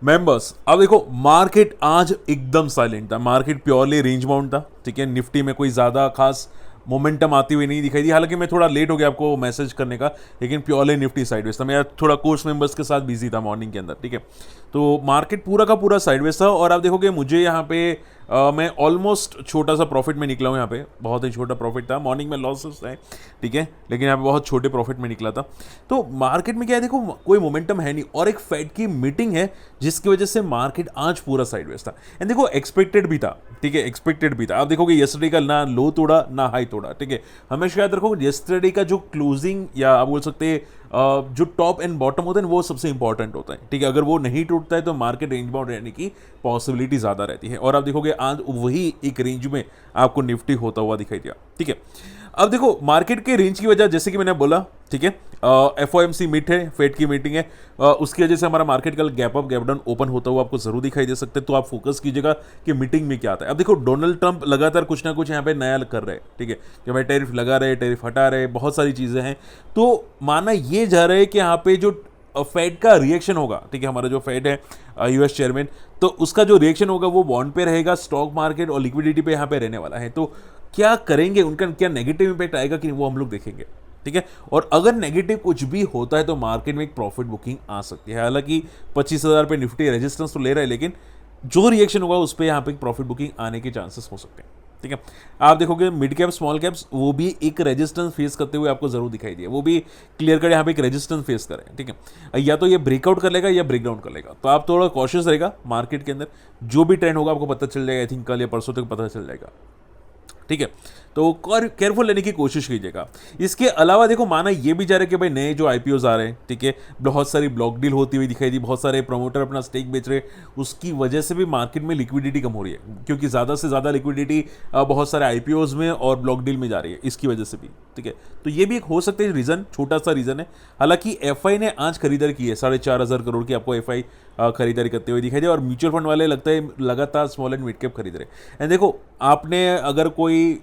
Members, अब देखो market आज एकदम साइलेंट था, मार्केट प्योरली रेंज बाउंड था। ठीक है, निफ्टी में कोई ज़्यादा खास मोमेंटम आती हुई नहीं दिखाई दी, हालांकि मैं थोड़ा लेट हो गया आपको मैसेज करने का, लेकिन प्योरली निफ्टी साइडवेज था। मैं थोड़ा कोर्स मेंबर्स के साथ बिजी था मॉर्निंग के अंदर। ठीक है, तो मार्केट पूरा का पूरा साइडवेज था और आप देखोगे मुझे यहाँ पे मैं ऑलमोस्ट छोटा सा प्रॉफिट में निकला हूँ। यहाँ पे बहुत ही छोटा प्रॉफिट था, मॉर्निंग में लॉसेस है। ठीक है, लेकिन यहाँ पे बहुत छोटे प्रॉफिट में निकला था। तो मार्केट में क्या है, देखो कोई मोमेंटम है नहीं और एक फेड की मीटिंग है जिसकी वजह से मार्केट आज पूरा साइडवेज था। एंड देखो एक्सपेक्टेड भी था। ठीक है, एक्सपेक्टेड भी था। आप देखोगे यस्टरडे का ना लो तोड़ा ना हाई तोड़ा। ठीक है, हमेशा याद रखो यस्टरडे का जो क्लोजिंग या आप बोल सकते हैं जो टॉप एंड बॉटम होता है वो सबसे इंपॉर्टेंट होता है। ठीक है, अगर वो नहीं टूटता है तो मार्केट रेंज बाउंड रहने की पॉसिबिलिटी ज़्यादा रहती है और आप देखोगे आज वही एक रेंज में आपको निफ्टी होता हुआ दिखाई दिया। ठीक है, अब देखो मार्केट के रेंज की वजह जैसे कि मैंने बोला, ठीक है, एफओएमसी मीट है, फेड की मीटिंग है, उसकी वजह से हमारा मार्केट कल gap up gap down open होता हुआ आपको जरूर दिखाई दे सकते हैं। तो आप फोकस कीजिएगा कि मीटिंग में क्या आता है। अब देखो डोनाल्ड ट्रंप लगातार कुछ ना कुछ यहाँ पे नया कर रहे हैं। ठीक है, कि भाई टैरिफ लगा रहे, टैरिफ हटा रहे, बहुत सारी चीजें हैं। तो माना ये जा रहा है कि यहाँ पे जो फेड का रिएक्शन होगा, ठीक है, हमारा जो फेड है यूएस चेयरमैन, तो उसका जो रिएक्शन होगा वो बॉन्ड पे रहेगा, स्टॉक मार्केट और लिक्विडिटी पे यहाँ पे रहने वाला है। तो क्या करेंगे, उनका क्या नेगेटिव इंपैक्ट आएगा कि वो हम लोग देखेंगे। ठीक है, और अगर नेगेटिव कुछ भी होता है तो मार्केट में एक प्रॉफिट बुकिंग आ सकती है। हालांकि 25,000 पे निफ्टी रेजिस्टेंस तो ले रहा है, लेकिन जो रिएक्शन होगा उस पर यहाँ पे प्रॉफिट बुकिंग आने के चांसेस हो सकते हैं। ठीक है, आप देखोगे मिड कैप स्मॉल कैप्स वो भी एक रेजिस्टेंस फेस करते हुए आपको जरूर दिखाई दिया, वो भी क्लियर कट यहाँ पे एक रेजिस्टेंस फेस करें। ठीक है, या तो ये ब्रेकआउट कर लेगा या ब्रेकडाउन कर लेगा, तो आप थोड़ा कॉशियस रहेगा मार्केट के अंदर। जो भी ट्रेंड होगा आपको पता चल जाएगा, आई थिंक कल या परसों तक पता चल जाएगा। ठीक है, तो केयरफुल लेने की कोशिश कीजिएगा। इसके अलावा देखो माना ये भी जा रहा है कि भाई नए जो आईपीओज आ रहे हैं, ठीक है, बहुत सारी ब्लॉक डील होती हुई दिखाई दी, बहुत सारे प्रमोटर अपना स्टेक बेच रहे, उसकी वजह से भी मार्केट में लिक्विडिटी कम हो रही है, क्योंकि ज़्यादा से ज़्यादा लिक्विडिटी बहुत सारे आईपीओज में और ब्लॉक डील में जा रही है, इसकी वजह से भी। ठीक है, तो ये भी एक हो सकता है रीज़न, छोटा सा रीज़न है। हालांकि एफआई ने आज खरीदारी की है, 4,500 करोड़ की आपको एफआई खरीदारी करते हुए दिखाई दे, और म्यूचुअल फंड वाले लगता है लगातार स्मॉल एंड मिड कैप खरीद रहे। एंड देखो आपने अगर कोई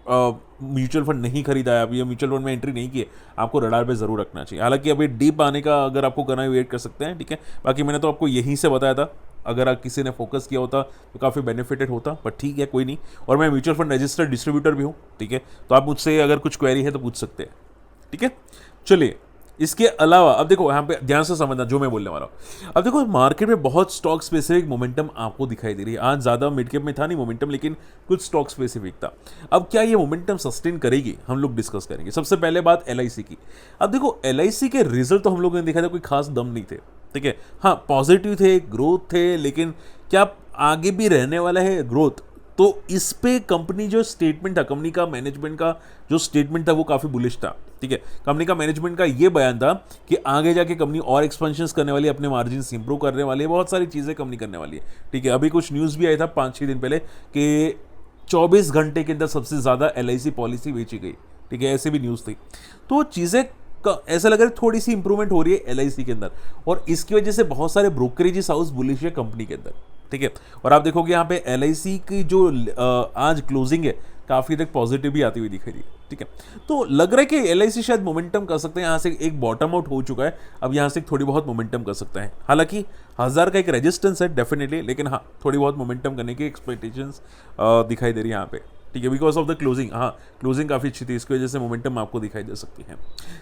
म्यूचुअल फंड नहीं खरीदा है, अभी म्यूचुअल फंड में एंट्री नहीं की है, आपको रडार पे जरूर रखना चाहिए। हालांकि अभी डीप आने का अगर आपको करना है वेट कर सकते हैं। ठीक है, बाकी मैंने तो आपको यहीं से बताया था, अगर आप किसी ने फोकस किया होता तो काफ़ी बेनिफिटेड होता, पर ठीक है कोई नहीं। और मैं म्यूचुअल फंड रजिस्टर्ड डिस्ट्रीब्यूटर भी हूँ। ठीक है, तो आप मुझसे अगर कुछ क्वेरी है तो पूछ सकते हैं। ठीक है, चलिए इसके अलावा अब देखो यहाँ पे ध्यान से समझना जो मैं बोलने वाला हूँ। अब देखो मार्केट में बहुत स्टॉक स्पेसिफिक मोमेंटम आपको दिखाई दे रही है। आज ज़्यादा मिड कैप में था नहीं मोमेंटम, लेकिन कुछ स्टॉक स्पेसिफिक था। अब क्या ये मोमेंटम सस्टेन करेगी, हम लोग डिस्कस करेंगे। सबसे पहले बात एलआईसी की। अब देखो एलआईसी के रिजल्ट तो हम लोगों ने देखा था कोई खास दम नहीं थे। ठीक है, हाँ पॉजिटिव थे, ग्रोथ थे, लेकिन क्या आगे भी रहने वाला है ग्रोथ, तो इस पे कंपनी जो स्टेटमेंट था, कंपनी का मैनेजमेंट का जो स्टेटमेंट था वो काफ़ी बुलिश था। ठीक है, कंपनी का मैनेजमेंट का ये बयान था कि आगे जाके कंपनी और एक्सपेंशंस करने वाली है, अपने मार्जिन इंप्रूव करने वाली है, बहुत सारी चीज़ें कंपनी करने वाली है। ठीक है, अभी कुछ न्यूज़ भी आया था 5-6 दिन पहले कि 24 घंटे के अंदर सबसे ज़्यादा एलआईसी पॉलिसी बेची गई। ठीक है, ऐसे भी न्यूज़ थी। तो चीज़ें ऐसा लग रहा है थोड़ी सी इंप्रूवमेंट हो रही है एलआईसी के अंदर, और इसकी वजह से बहुत सारे ब्रोकरेज हाउस बुलिश है कंपनी के अंदर। ठीक है, और आप देखोगे यहाँ पे एलआईसी की जो आज क्लोजिंग है काफ़ी तक पॉजिटिव भी आती हुई दिखाई दी। ठीक है, तो लग रहा है कि एलआईसी शायद मोमेंटम कर सकते हैं। यहाँ से एक बॉटम आउट हो चुका है, अब यहाँ से थोड़ी बहुत मोमेंटम कर सकता है। हालांकि 1000 का एक रेजिस्टेंस है डेफिनेटली, लेकिन हाँ थोड़ी बहुत मोमेंटम करने की एक्सपेक्टेशंस दिखाई दे रही है यहाँ पे। ठीक है, बिकॉज ऑफ द क्लोजिंग, हाँ क्लोजिंग काफ़ी अच्छी थी, इसकी वजह से मोमेंटम आपको दिखाई दे सकती है।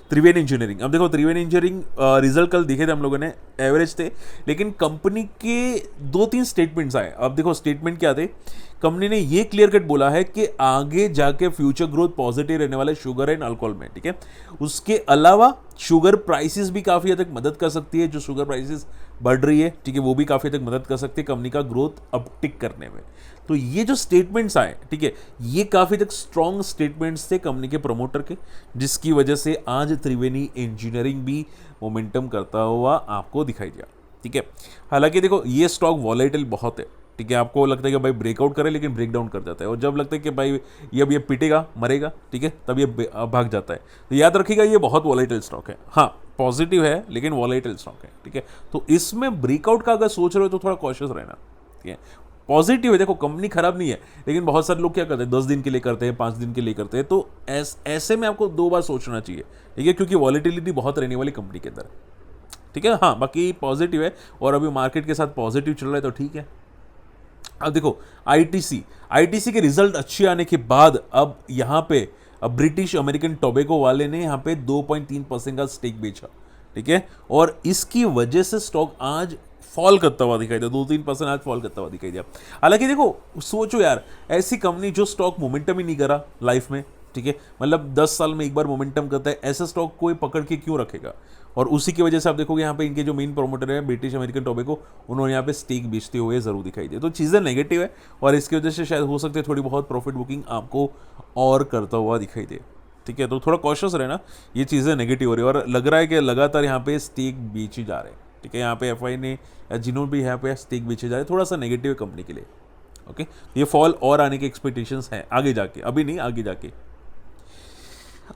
त्रिवेणी इंजीनियरिंग, अब देखो त्रिवेणी इंजीनियरिंग रिजल्ट कल दिखे थे हम लोगों ने, एवरेज थे, लेकिन कंपनी के 2-3 स्टेटमेंट्स आए। अब देखो स्टेटमेंट क्या थे, कंपनी ने ये क्लियर कट बोला है कि आगे जाके फ्यूचर ग्रोथ पॉजिटिव रहने वाला है शुगर एंड अल्कोहल में। ठीक है, उसके अलावा शुगर प्राइसेस भी काफ़ी हद तक मदद कर सकती है, जो शुगर प्राइसेस बढ़ रही है, ठीक है, वो भी काफ़ी हद तक मदद कर सकती है कंपनी का ग्रोथ अपटिक करने में। तो ये जो स्टेटमेंट्स आए, ठीक है, ये काफ़ी तक स्ट्रॉन्ग स्टेटमेंट्स थे कंपनी के प्रमोटर के, जिसकी वजह से आज त्रिवेणी इंजीनियरिंग भी मोमेंटम करता हुआ आपको दिखाई दिया। ठीक है, हालांकि देखो ये स्टॉक वॉलेटिल बहुत है। ठीक है, आपको लगता है कि भाई ब्रेकआउट करे, लेकिन ब्रेक डाउन कर जाता है, और जब लगता है कि भाई ये अब ये पिटेगा मरेगा, ठीक है, तब ये भाग जाता है। तो याद रखिएगा ये बहुत वॉलेटिल स्टॉक है। हाँ पॉजिटिव है लेकिन वॉलेटिल स्टॉक है। ठीक है, तो इसमें ब्रेकआउट का अगर सोच रहे हो तो थोड़ा कॉशियस रहना। ठीक है, पॉजिटिव है, देखो कंपनी खराब नहीं है, लेकिन बहुत सारे लोग क्या करते हैं 10 दिन के लिए करते हैं, 5 दिन के लिए करते हैं, तो ऐसे में आपको 2 बार सोचना चाहिए। ठीक है, क्योंकि वॉलेटिलिटी बहुत रहने वाली कंपनी के अंदर। ठीक है। हाँ, बाकी पॉजिटिव है और अभी मार्केट के साथ पॉजिटिव चल रहा है तो ठीक है। अब देखो आईटीसी के रिजल्ट अच्छे आने के बाद अब यहाँ पे अब ब्रिटिश अमेरिकन टोबैको वाले ने यहाँ पे 2.3% का स्टेक बेचा, ठीक है, और इसकी वजह से स्टॉक आज फॉल करता हुआ दिखाई दिया, 2-3% आज फॉल करता हुआ दिखाई दिया। हालांकि देखो सोचो यार, ऐसी कंपनी जो स्टॉक मोमेंटम ही नहीं करा लाइफ में, ठीक है, मतलब 10 साल में एक बार मोमेंटम करता है, ऐसा स्टॉक कोई पकड़ के क्यों रखेगा। और उसी की वजह से आप देखोगे यहाँ पे इनके जो मेन प्रोमोटर है ब्रिटिश अमेरिकन टोबैको, उन्होंने यहाँ पे स्टेक बेचते हुए जरूर दिखाई दिया। तो चीज़ें नेगेटिव है और इसकी वजह से शायद हो सकते है थोड़ी बहुत प्रॉफिट बुकिंग आपको और करता हुआ दिखाई दे, ठीक है। तो थोड़ा कॉशियस रहना, ये चीज़ें नेगेटिव हो रही है और लग रहा है कि लगातार यहाँ पे स्टेक बेचे जा रहे हैं, ठीक है। यहाँ पे एफआई ने या जिन्होंने भी यहाँ पे स्टेक बेचे जा रहे हैं, थोड़ा सा नेगेटिव है कंपनी के लिए, ओके। ये फॉल और आने के एक्सपेक्टेशंस हैं आगे जाके, अभी नहीं आगे जाके।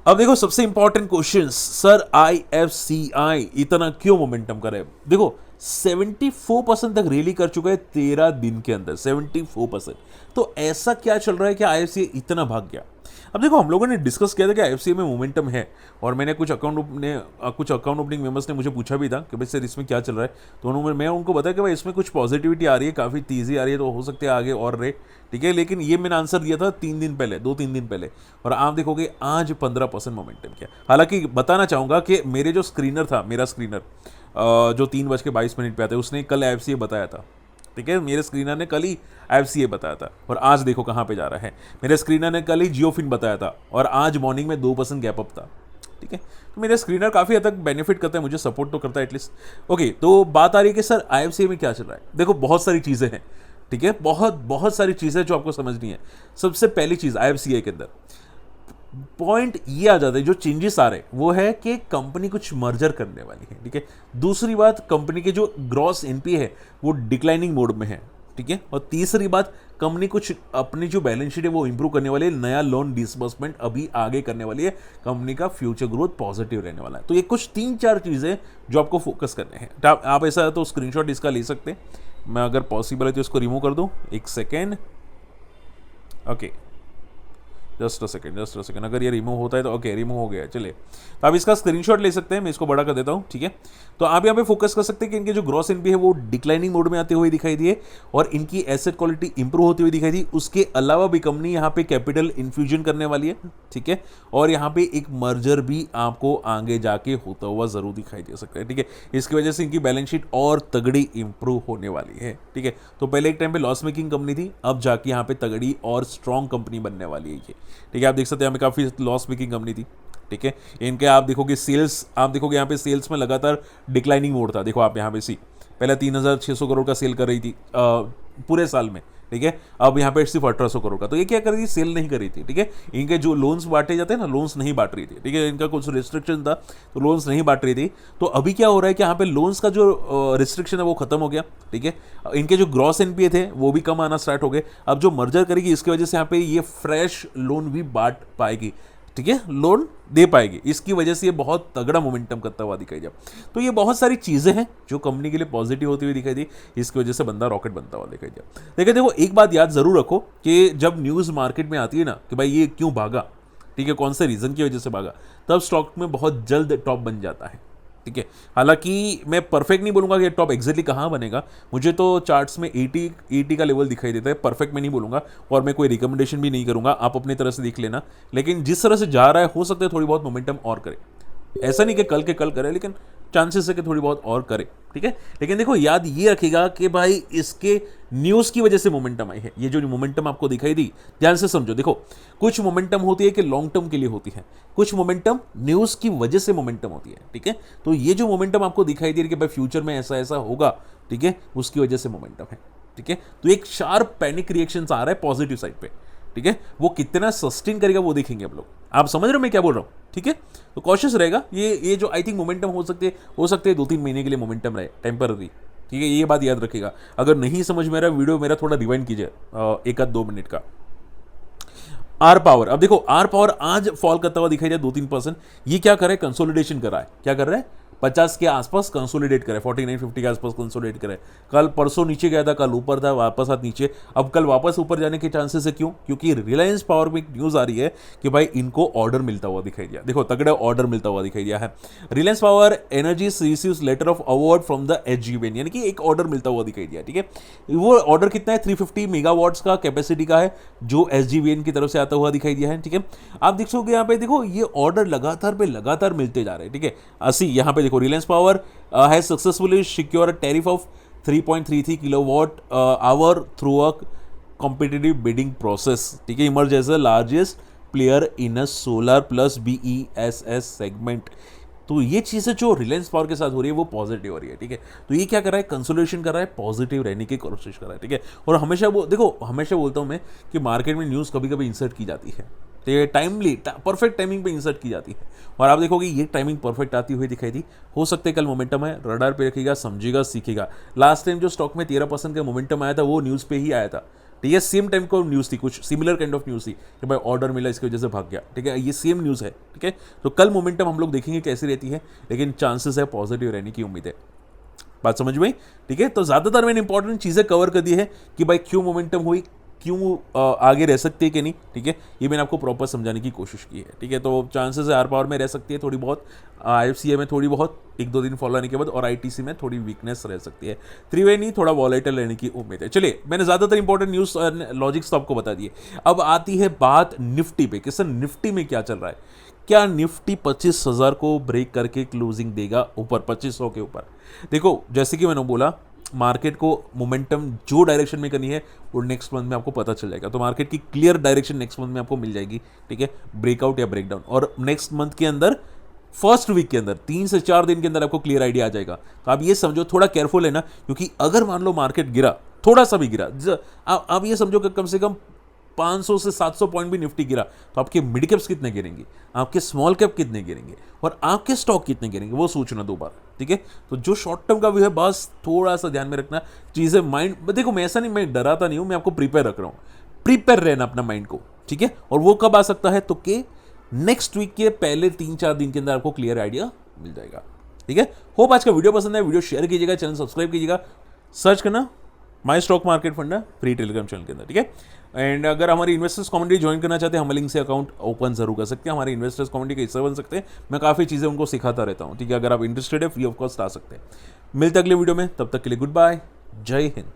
अब देखो सबसे इंपॉर्टेंट क्वेश्चन, सर आईएफसीआई इतना क्यों मोमेंटम करे। देखो 74% तक रैली कर चुका है 13 दिन के अंदर, 74%। तो ऐसा क्या चल रहा है कि आईएफसीआई इतना भाग गया। अब देखो हम लोगों ने डिस्कस किया था कि आईएफसीआई में मोमेंटम है और मैंने कुछ अकाउंट ओपनिंग मेंबर्स ने मुझे पूछा भी था कि भाई सर इसमें क्या चल रहा है, तो मैं उनको बताया कि भाई इसमें कुछ पॉजिटिविटी आ रही है, काफ़ी तेज़ी आ रही है, तो हो सकता है आगे और रहे, ठीक है। लेकिन ये मैंने आंसर दिया था 3 दिन पहले, 2-3 दिन पहले, और आप देखोगे आज 15% मोमेंटम किया। हालांकि बताना चाहूँगा कि मेरे जो स्क्रीनर था, मेरा स्क्रीनर जो 3:22 पे आता है, उसने कल आईएफसीआई बताया था, ठीक है। मेरे स्क्रीनर ने कल ही आईएफसीआई बताया था और आज देखो कहाँ पे जा रहा है। मेरे स्क्रीनर ने कल ही जियोफिन बताया था और आज मॉर्निंग में 2% गैप अप था, ठीक है। तो मेरा स्क्रीनर काफ़ी हद तक बेनिफिट करता है, मुझे सपोर्ट तो करता है एटलीस्ट। ओके, तो बात आ रही है कि सर आईएफसीआई में क्या चल रहा है। देखो बहुत सारी चीज़ें हैं, ठीक है, बहुत सारी चीज़ें जो आपको समझनी है। सबसे पहली चीज़ आईएफसीआई के अंदर पॉइंट ये आ जाता है, जो चेंजेस आ रहे हैं वो है कि कंपनी कुछ मर्जर करने वाली है, ठीक है। दूसरी बात, कंपनी के जो ग्रॉस एनपीए है वो डिक्लाइनिंग मोड में है, ठीक है। और तीसरी बात, कंपनी कुछ अपनी जो बैलेंस शीट है वो इंप्रूव करने वाली है, नया लोन डिसबर्समेंट अभी आगे करने वाली है, कंपनी का फ्यूचर ग्रोथ पॉजिटिव रहने वाला है। तो ये कुछ 3-4 चीज़ें जो आपको फोकस करने हैं। आप ऐसा तो स्क्रीनशॉट इसका ले सकते हैं, मैं अगर पॉसिबल है तो इसको रिमूव कर दूं, एक second, okay, just a second. अगर ये रिमूव होता है तो ओके, रिमूव हो गया, चलिए। तो आप इसका स्क्रीनशॉट ले सकते हैं, मैं इसको बड़ा कर देता हूँ, ठीक है। तो आप यहाँ पे फोकस कर सकते हैं कि इनके जो ग्रॉस एनपीए है वो डिक्लाइनिंग मोड में आते हुए दिखाई दिए और इनकी एसेट क्वालिटी इंप्रूव होती हुई दिखाई दी। उसके अलावा भी कंपनी यहाँ पे कैपिटल इन्फ्यूजन करने वाली है, ठीक है, और यहाँ पे एक मर्जर भी आपको आगे जाके होता हुआ जरूर दिखाई दे सकता है, ठीक है। इसकी वजह से इनकी बैलेंस शीट और तगड़ी इंप्रूव होने वाली है, ठीक है। तो पहले एक टाइम पे लॉस मेकिंग कंपनी थी, अब जाके यहाँ पे तगड़ी और स्ट्रॉन्ग कंपनी बनने वाली है ये, ठीक है। आप देख सकते हैं यहाँ पे काफ़ी लॉस मेकिंग कंपनी थी, ठीक है। इनके आप देखोगे सेल्स, आप देखोगे यहाँ पे सेल्स में लगातार डिक्लाइनिंग मोड था। देखो आप यहाँ पे पहले 3,600 करोड़ का सेल कर रही थी पूरे साल में, ठीक है। अब यहाँ पे सिर्फ 1,800 करोड़ का। तो ये क्या कर रही थी, सेल नहीं कर रही थी, ठीक है। इनके जो लोन्स बांटे जाते हैं ना, लोन्स नहीं बांट रही थी, ठीक है। इनका कुछ रिस्ट्रिक्शन था तो लोन्स नहीं बांट रही थी। तो अभी क्या हो रहा है कि यहाँ पे लोन्स का जो रिस्ट्रिक्शन है वो खत्म हो गया, ठीक है। इनके जो ग्रॉस एनपीए थे वो भी कम आना स्टार्ट हो गए। अब जो मर्जर करेगी इसकी वजह से यहाँ पे ये फ्रेश लोन भी बांट पाएगी, ठीक है, लोन दे पाएगी। इसकी वजह से ये बहुत तगड़ा मोमेंटम करता हुआ दिखाई दिया। तो ये बहुत सारी चीज़ें हैं जो कंपनी के लिए पॉजिटिव होती हुई दिखाई दी, इसकी वजह से बंदा रॉकेट बनता हुआ दिखाई दिया। लेकिन देखो एक बात याद जरूर रखो कि जब न्यूज़ मार्केट में आती है ना कि भाई ये क्यों भागा, ठीक है, कौन से रीज़न की वजह से भागा, तब स्टॉक में बहुत जल्द टॉप बन जाता है, ठीक है। हालांकि मैं परफेक्ट नहीं बोलूंगा कि टॉप एग्जैक्टली कहाँ बनेगा, मुझे तो चार्ट्स में 80 का लेवल दिखाई देता है, परफेक्ट मैं नहीं बोलूंगा और मैं कोई रिकमेंडेशन भी नहीं करूंगा, आप अपनी तरह से देख लेना। लेकिन जिस तरह से जा रहा है हो सकता है थोड़ी बहुत मोमेंटम और करे, ऐसा नहीं कि कल के कल करे, लेकिन चांसेस है कि थोड़ी बहुत और करे, ठीक है। लेकिन देखो याद ये रखेगा कि भाई इसके न्यूज़ की वजह से मोमेंटम आई है। ये जो मोमेंटम आपको दिखाई दी, ध्यान से समझो। देखो कुछ मोमेंटम होती है कि लॉन्ग टर्म के लिए होती है, कुछ मोमेंटम न्यूज़ की वजह से मोमेंटम होती है, ठीक है। तो ये जो मोमेंटम आपको दिखाई दे रही है कि भाई फ्यूचर में ऐसा ऐसा होगा, ठीक है, उसकी वजह से मोमेंटम है, ठीक है। तो एक शार्प पैनिक रिएक्शन आ रहा है पॉजिटिव साइड पे, ठीक है। वो कितना सस्टेन करेगा वो देखेंगे हम लोग। आप समझ रहे हो मैं क्या बोल रहा हूँ, ठीक है। तो कॉशियस रहेगा। ये जो आई थिंक मोमेंटम हो सकते हैं 2-3 महीने के लिए मोमेंटम रहे, टेम्पररी, ठीक है। ये बात याद रखिएगा। अगर नहीं समझ में रहा वीडियो मेरा थोड़ा रिवाइंड कीजिए 1-2 मिनट का। आर पावर, अब देखो आर पावर आज फॉल करता हुआ दिखाई दिया 2-3%। ये क्या कर रहा है, कंसोलिडेशन कर रहा है। क्या कर रहा है, 50 के आसपास कंसोलिडेट करे, 49-50 के आसपास कंसोलिडेट करे। कल परसों नीचे गया था, कल ऊपर था, वापस हाथ नीचे, अब कल वापस ऊपर जाने के चांसेस है। क्यों? क्योंकि रिलायंस पावर में एक न्यूज़ आ रही है कि भाई इनको ऑर्डर मिलता हुआ दिखाई दिया, देखो तगड़ा ऑर्डर मिलता हुआ दिखाई दिया है। Reliance power energies receives letter of award from the SGVN, यानी कि एक ऑर्डर मिलता हुआ दिखाई दिया, ठीक है। वो ऑर्डर कितना है? 350 मेगावाट्स का कैपेसिटी का है, जो एसजीवीएन की तरफ से आता हुआ दिखाई दिया है, ठीक है। आप देख सकते यहाँ पे, देखो ये ऑर्डर लगातार मिलते जा रहे हैं, ठीक है। 80 यहाँ पे देखो, Reliance power has successfully secure a tariff of 3.33 kilowatt hour through a competitive bidding process, ठीक है। Emerge as a largest player in a solar plus BESS segment. तो ये चीज़ें जो रिलायंस पावर के साथ हो रही है वो पॉजिटिव हो रही है, ठीक है। तो ये क्या कर रहा है? कंसोलिडेशन कर रहा है, पॉजिटिव रहने की कोशिश कर रहा है, ठीक है। और हमेशा वो देखो, हमेशा बोलता हूँ मैं कि मार्केट में न्यूज़ कभी कभी इंसर्ट की जाती है, तो ये टाइमली परफेक्ट टाइमिंग पे इंसर्ट की जाती है, और आप देखोगे ये टाइमिंग परफेक्ट आती हुई दिखाई दी। हो सकता है कल मोमेंटम है, रडार पे रखिएगा, समझिएगा, सीखेगा। लास्ट टाइम जो स्टॉक में 13% का मोमेंटम आया था वो न्यूज़ पे ही आया था, ठीक है। सेम टाइम को न्यूज़ थी, कुछ सिमिलर काइंड ऑफ न्यूज़ थी कि भाई ऑर्डर मिला इसकी वजह से भाग गया, ठीक है। ये सेम न्यूज़ है, ठीक है। तो कल मोमेंटम हम लोग देखेंगे कैसी रहती है, लेकिन चांसेस है पॉजिटिव रहने की उम्मीद है। बात समझ में, ठीक है। तो ज़्यादातर मैंने इंपॉर्टेंट चीज़ें कवर कर दी है कि भाई क्यों मोमेंटम हुई, क्यों आगे रह सकती है कि नहीं, ठीक है। ये मैंने आपको प्रॉपर समझाने की कोशिश की है, ठीक है। तो चांसेस है आर पावर में रह सकती है थोड़ी बहुत, IFCA में थोड़ी बहुत, 1-2 दिन फॉलो आने के बाद, और ITC में थोड़ी वीकनेस रह सकती है। त्रिवेणी थोड़ा वॉलेटाइल रहने की उम्मीद है। चलिए, मैंने ज़्यादातर इंपॉर्टेंट न्यूज़ लॉजिक्स तो आपको बता दिए। अब आती है बात निफ्टी पे कि सर निफ्टी में क्या चल रहा है। क्या निफ्टी 25,000 को ब्रेक करके क्लोजिंग देगा ऊपर, 2500 के ऊपर? देखो, जैसे कि मैंने बोला, मार्केट को मोमेंटम जो डायरेक्शन में करनी है वो नेक्स्ट मंथ में आपको पता चल जाएगा। तो मार्केट की क्लियर डायरेक्शन नेक्स्ट मंथ में आपको मिल जाएगी, ठीक है। ब्रेकआउट या ब्रेकडाउन, और नेक्स्ट मंथ के अंदर फर्स्ट वीक के अंदर 3 से 4 दिन के अंदर आपको क्लियर आइडिया आ जाएगा। तो आप ये समझो, थोड़ा केयरफुल है ना, क्योंकि अगर मान लो मार्केट गिरा, थोड़ा सा भी गिरा, आप ये समझो कि कम से कम 500 से 700 पॉइंट भी निफ्टी गिरा, तो आपके मिड कैप्स कितने गिरेंगे, आपके स्मॉल कैप कितने गिरेंगे, और आपके स्टॉक कितने गिरेंगे, वो सोचना 2 बार, ठीक है। तो जो शॉर्ट टर्म का व्यू है, बस थोड़ा सा ध्यान में रखना चीज़ें। माइंड देखो, मैं ऐसा नहीं, मैं डराता नहीं हूँ, मैं आपको प्रिपेयर रख रहा हूँ। प्रिपेयर रहना अपना माइंड को, ठीक है। और वो कब आ सकता है? तो कि नेक्स्ट वीक के पहले 3-4 दिन के अंदर आपको क्लियर आइडिया मिल जाएगा, ठीक है। होप आज का वीडियो पसंद है, वीडियो शेयर कीजिएगा, चैनल सब्सक्राइब कीजिएगा, सर्च करना माई स्टॉक मार्केट फंडा फ्री टेलीग्राम चैनल के अंदर, ठीक है। एंड अगर हमारी इन्वेस्टर्स कम्युनिटी ज्वाइन करना चाहते हैं, हम लिंक से अकाउंट ओपन जरूर कर सकते हैं, हमारे इन्वेस्टर्स कम्युनिटी का हिस्सा बन सकते हैं। मैं काफ़ी चीज़ें उनको सिखाता रहता हूँ, ठीक है। अगर आप इंटरेस्टेड है, फ्री ऑफ कॉस्ट आ सकते हैं। मिलते अगले वीडियो में, तब तक के लिए गुड बाय, जय हिंद।